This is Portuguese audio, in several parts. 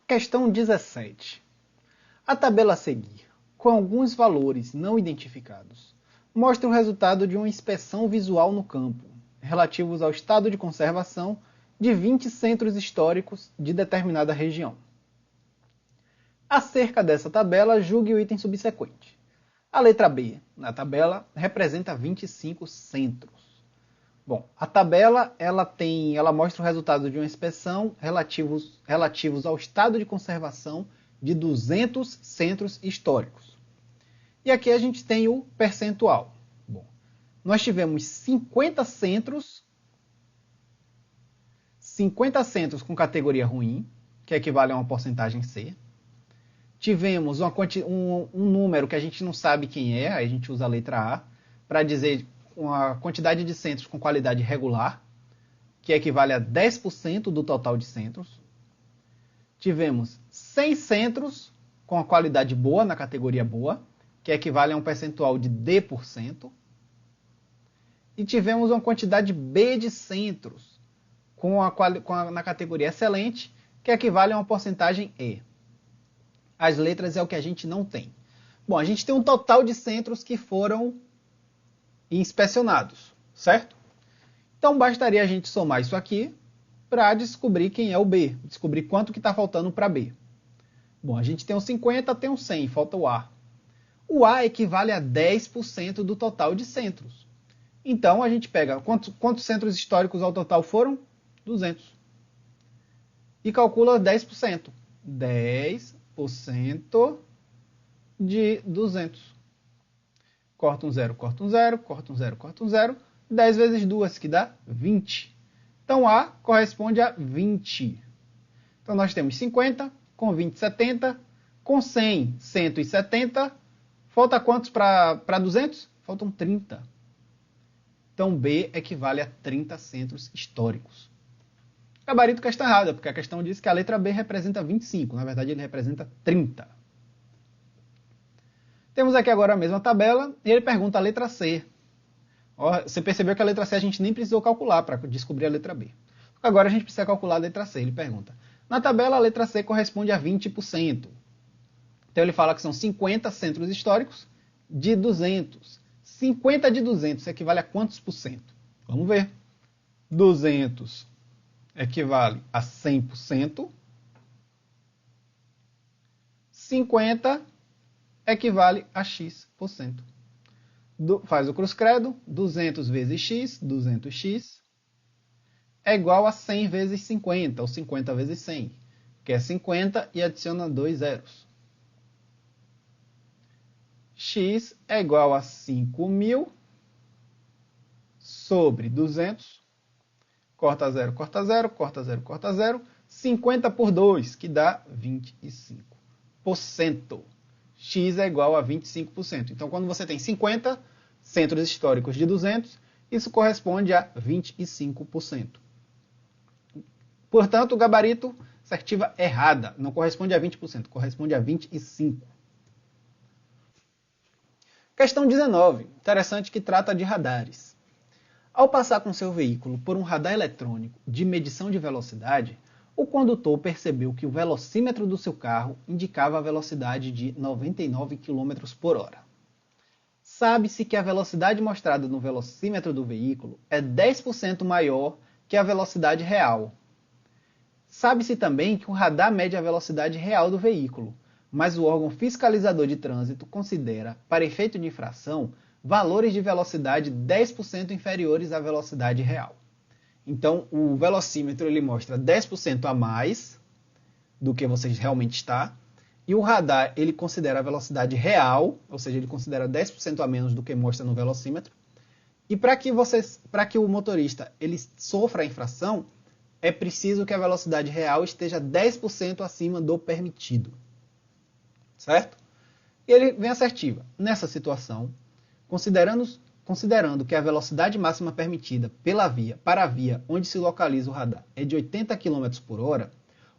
Questão 17. A tabela a seguir, com alguns valores não identificados, mostra o resultado de uma inspeção visual no campo, relativos ao estado de conservação de 20 centros históricos de determinada região. Acerca dessa tabela, julgue o item subsequente. A letra B, na tabela, representa 25 centros. Bom, a tabela ela mostra o resultado de uma inspeção relativos ao estado de conservação de 200 centros históricos. E aqui a gente tem o percentual. Bom, nós tivemos 50 centros com categoria ruim, que equivale a uma porcentagem C. Tivemos um número que a gente não sabe quem é, aí a gente usa a letra A, para dizer uma quantidade de centros com qualidade regular, que equivale a 10% do total de centros. Tivemos 100 centros com a qualidade boa, na categoria boa, que equivale a um percentual de D%. E tivemos uma quantidade B de centros na categoria excelente, que equivale a uma porcentagem E. As letras é o que a gente não tem. Bom, a gente tem um total de centros que foram inspecionados, certo? Então bastaria a gente somar isso aqui para descobrir quem é o B, descobrir quanto que está faltando para B. Bom, a gente tem o 50, tem o 100, falta o A. O A equivale a 10% do total de centros. Então a gente pega quantos centros históricos ao total foram? 200. E calcula 10%. 10% de 200. Corta um zero, corta um zero, corta um zero, corta um zero. 10 vezes 2, que dá 20. Então A corresponde a 20. Então nós temos 50, com 20, 70, com 100, 170. Falta quantos para 200? Faltam 30. Então B equivale a 30 centros históricos. Gabarito questão errada, porque a questão diz que a letra B representa 25. Na verdade, ele representa 30. Temos aqui agora a mesma tabela e ele pergunta a letra C. Você percebeu que a letra C a gente nem precisou calcular para descobrir a letra B. Agora a gente precisa calcular a letra C. Ele pergunta. Na tabela, a letra C corresponde a 20%. Então ele fala que são 50 centros históricos de 200. 50 de 200 equivale a quantos por cento? Vamos ver. 200 equivale a 100%. 50 equivale a x%. Faz o cruz-credo. 200 vezes x, 200x, é igual a 100 vezes 50, ou 50 vezes 100, que é 50 e adiciona 2 zeros. X é igual a 5.000 sobre 200. Corta 0, corta 0, corta 0, corta 0. 50 por 2, que dá 25%. X é igual a 25%. Então, quando você tem 50 centros históricos de 200, isso corresponde a 25%. Portanto, o gabarito assertiva errada. Não corresponde a 20%, corresponde a 25%. Questão 19. Interessante, que trata de radares. Ao passar com seu veículo por um radar eletrônico de medição de velocidade, o condutor percebeu que o velocímetro do seu carro indicava a velocidade de 99 km por hora. Sabe-se que a velocidade mostrada no velocímetro do veículo é 10% maior que a velocidade real. Sabe-se também que o radar mede a velocidade real do veículo, mas o órgão fiscalizador de trânsito considera, para efeito de infração, valores de velocidade 10% inferiores à velocidade real. Então, o velocímetro ele mostra 10% a mais do que você realmente está, e o radar ele considera a velocidade real, ou seja, ele considera 10% a menos do que mostra no velocímetro. E para que o motorista ele sofra a infração, é preciso que a velocidade real esteja 10% acima do permitido. Certo? E ele vem assertiva. Nessa situação, considerando que a velocidade máxima permitida para a via onde se localiza o radar é de 80 km por hora,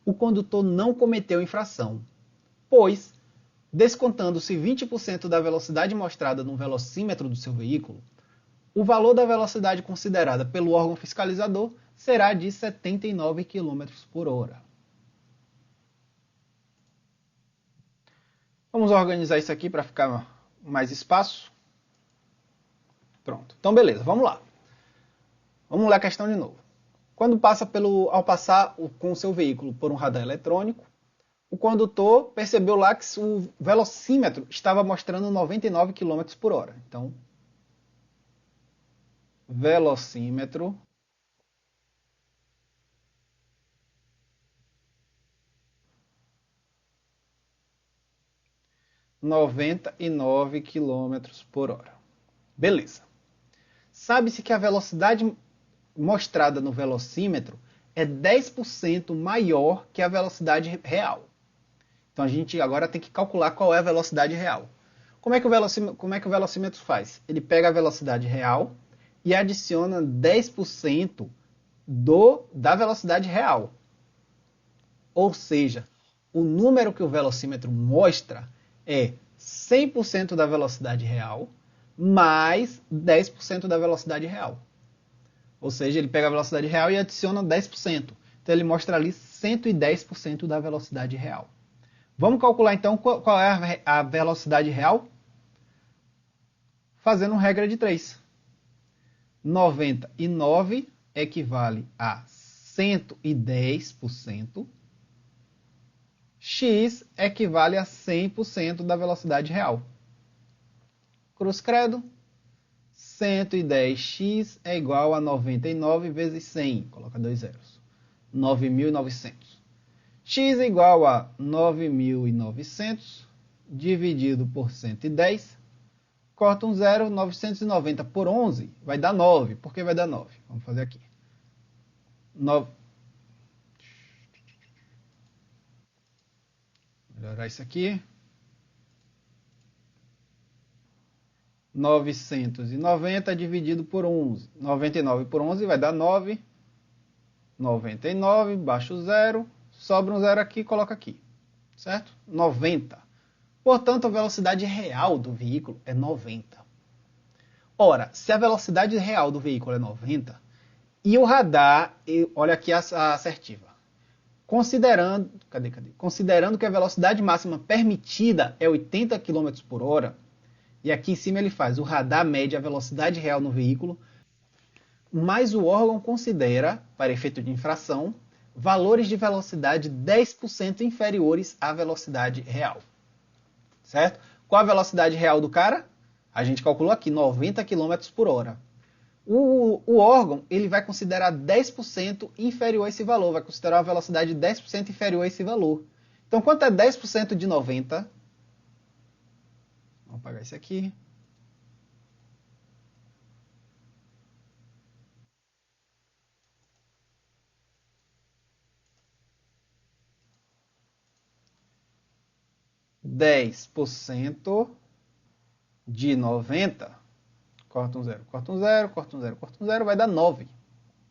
o condutor não cometeu infração, pois, descontando-se 20% da velocidade mostrada no velocímetro do seu veículo, o valor da velocidade considerada pelo órgão fiscalizador será de 79 km por hora. Vamos organizar isso aqui para ficar mais espaço. Pronto. Então, beleza, vamos lá. Vamos ler a questão de novo. Ao passar com o seu veículo por um radar eletrônico, o condutor percebeu lá que o velocímetro estava mostrando 99 km por hora. Então, velocímetro (99 km por hora). Beleza. Sabe-se que a velocidade mostrada no velocímetro é 10% maior que a velocidade real. Então a gente agora tem que calcular qual é a velocidade real. Como é que o velocímetro faz? Ele pega a velocidade real e adiciona 10% da velocidade real. Ou seja, o número que o velocímetro mostra é 100% da velocidade real mais 10% da velocidade real. Ou seja, ele pega a velocidade real e adiciona 10%. Então ele mostra ali 110% da velocidade real. Vamos calcular então qual é a velocidade real? Fazendo regra de 3. 99 equivale a 110%. X equivale a 100% da velocidade real. Cruz credo. 110x é igual a 99 vezes 100. Coloca 2 zeros. 9.900. X é igual a 9.900 dividido por 110. Corta um zero. 990 por 11 vai dar 9. Por que vai dar 9? Vamos fazer aqui. 9. Melhorar isso aqui. 990 dividido por 11. 99 por 11 vai dar 9. 99, baixa o zero. Sobra um zero aqui, coloca aqui. Certo? 90. Portanto, a velocidade real do veículo é 90. Ora, se a velocidade real do veículo é 90, e o radar, olha aqui a assertiva, considerando que a velocidade máxima permitida é 80 km por hora, e aqui em cima ele faz, o radar mede a velocidade real no veículo, mas o órgão considera, para efeito de infração, valores de velocidade 10% inferiores à velocidade real. Certo? Qual a velocidade real do cara? A gente calculou aqui, 90 km por hora. O órgão ele vai considerar 10% inferior a esse valor, vai considerar uma velocidade 10% inferior a esse valor. Então, quanto é 10% de 90? Vamos apagar isso aqui. (10% de 90, corta um zero, corta um zero, corta um zero, corta um zero, vai dar 9,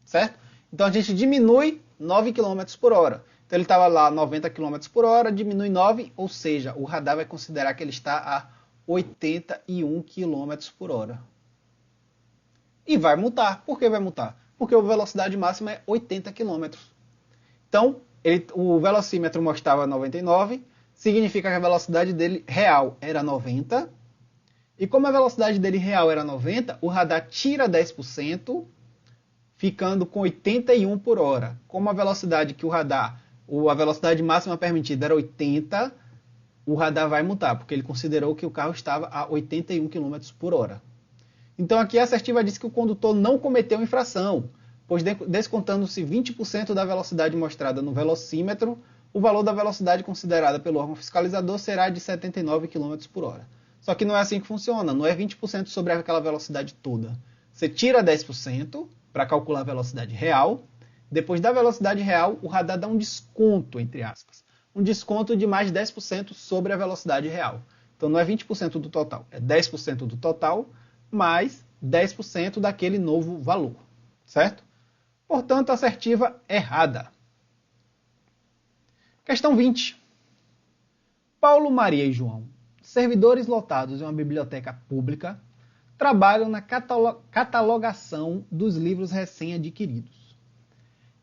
certo? Então a gente diminui 9 km por hora. Então ele estava lá 90 km por hora, diminui 9, ou seja, o radar vai considerar que ele está a 81 km por hora. E vai multar. Por que vai multar? Porque a velocidade máxima é 80 km. Então, o velocímetro mostrava 99, significa que a velocidade dele real era 90. E como a velocidade dele real era 90, o radar tira 10%, ficando com 81 por hora. Como a velocidade que a velocidade máxima permitida era 80, o radar vai multar, porque ele considerou que o carro estava a 81 km por hora. Então aqui a assertiva diz que o condutor não cometeu infração, pois descontando-se 20% da velocidade mostrada no velocímetro, o valor da velocidade considerada pelo órgão fiscalizador será de 79 km por hora. Só que não é assim que funciona, não é 20% sobre aquela velocidade toda. Você tira 10% para calcular a velocidade real, depois da velocidade real, o radar dá um desconto, entre aspas. Um desconto de mais 10% sobre a velocidade real. Então não é 20% do total, é 10% do total, mais 10% daquele novo valor. Certo? Portanto, assertiva errada. Questão 20. Paulo, Maria e João, servidores lotados em uma biblioteca pública, trabalham na catalogação dos livros recém-adquiridos.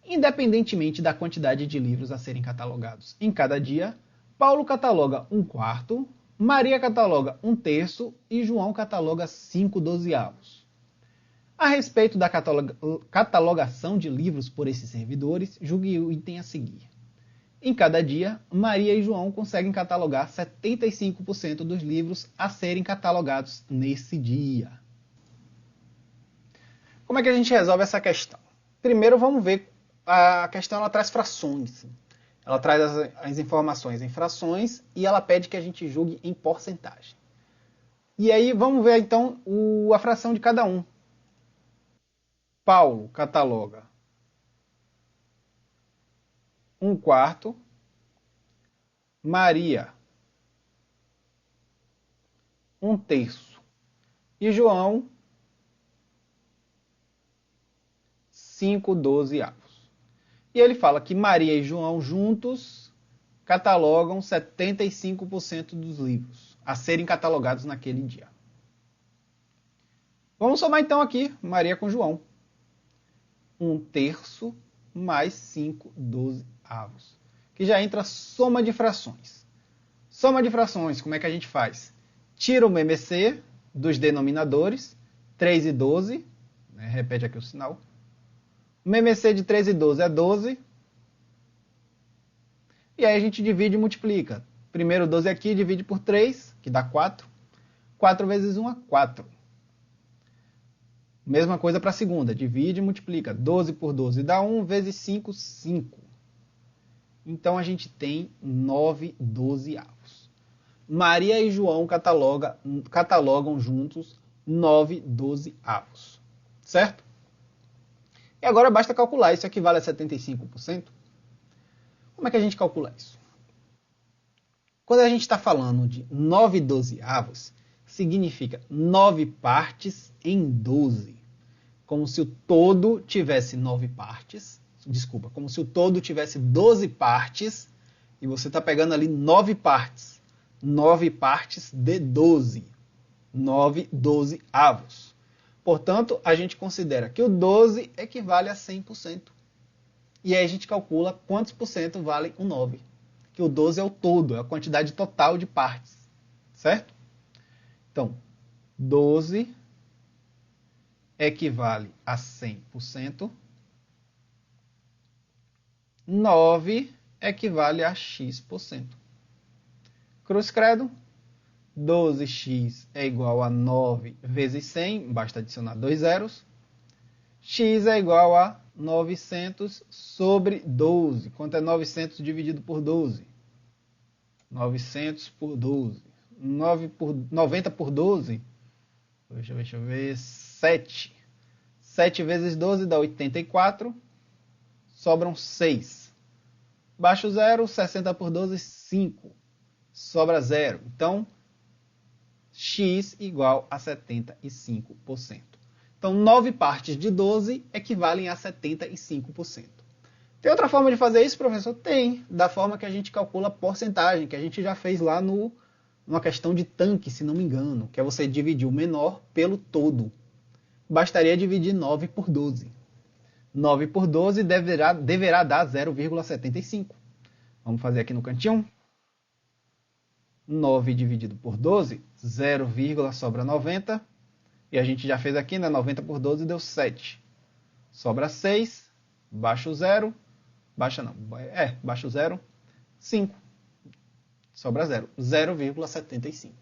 Independentemente da quantidade de livros a serem catalogados em cada dia, Paulo cataloga um quarto, Maria cataloga 1/3 e João cataloga 5/12. A respeito da catalogação de livros por esses servidores, julgue o item a seguir. Em cada dia, Maria e João conseguem catalogar 75% dos livros a serem catalogados nesse dia. Como é que a gente resolve essa questão? Primeiro vamos ver, a questão ela traz frações. Ela traz as informações em frações e ela pede que a gente julgue em porcentagem. E aí vamos ver então a fração de cada um. Paulo cataloga 1/4, Maria 1/3 e João 5/12. E ele fala que Maria e João juntos catalogam 75% dos livros a serem catalogados naquele dia. Vamos somar então aqui Maria com João. 1/3 mais 5/12, que já entra soma de frações. Soma de frações, como é que a gente faz? Tira o MMC dos denominadores, 3 e 12, né? Repete aqui o sinal. O MMC de 3 e 12 é 12. E aí a gente divide e multiplica. Primeiro 12 aqui, divide por 3, que dá 4. 4 vezes 1 é 4. Mesma coisa para a segunda, divide e multiplica. 12 por 12 dá 1, vezes 5, 5. Então a gente tem 9/12. Maria e João catalogam juntos 9/12. Certo? E agora basta calcular, isso equivale a 75%. Como é que a gente calcula isso? Quando a gente está falando de 9/12, significa 9 partes em 12. Como se o todo tivesse 9 partes. Desculpa, como se o todo tivesse 12 partes. E você está pegando ali 9 partes. 9 partes de 12. 9/12. Portanto, a gente considera que o 12 equivale a 100%. E aí a gente calcula quantos por cento vale o 9. Que o 12 é o todo, é a quantidade total de partes. Certo? Então, 12 equivale a 100%. 9 equivale a x%. Cruz credo. 12x é igual a 9 vezes 100, basta adicionar 2 zeros. X é igual a 900 sobre 12. Quanto é 900 dividido por 12? 900 por 12. 90 por 12? Deixa eu ver. 7. 7 vezes 12 dá 84. Sobram 6. Baixa o zero. 60 por 12, 5. Sobra 0. Então, x igual a 75%. Então, 9 partes de 12 equivalem a 75%. Tem outra forma de fazer isso, professor? Tem. Da forma que a gente calcula a porcentagem, que a gente já fez lá numa questão de tanque, se não me engano, que é você dividir o menor pelo todo. Bastaria dividir 9 por 12. 9 por 12 deverá dar 0,75. Vamos fazer aqui no cantinho. 9 dividido por 12, 0, sobra 90. E a gente já fez aqui, né? 90 por 12 deu 7. Sobra 6. Baixa o 0. Baixa não. Baixa o 0. 5. Sobra 0. 0,75.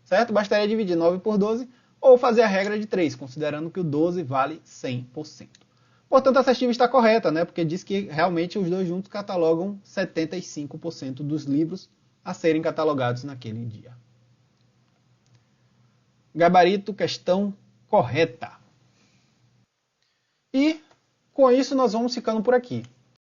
Certo? Bastaria dividir 9 por 12 ou fazer a regra de 3, considerando que o 12 vale 100%. Portanto, essa estima está correta, né? Porque diz que realmente os dois juntos catalogam 75% dos livros a serem catalogados naquele dia. Gabarito, questão correta. E com isso nós vamos ficando por aqui.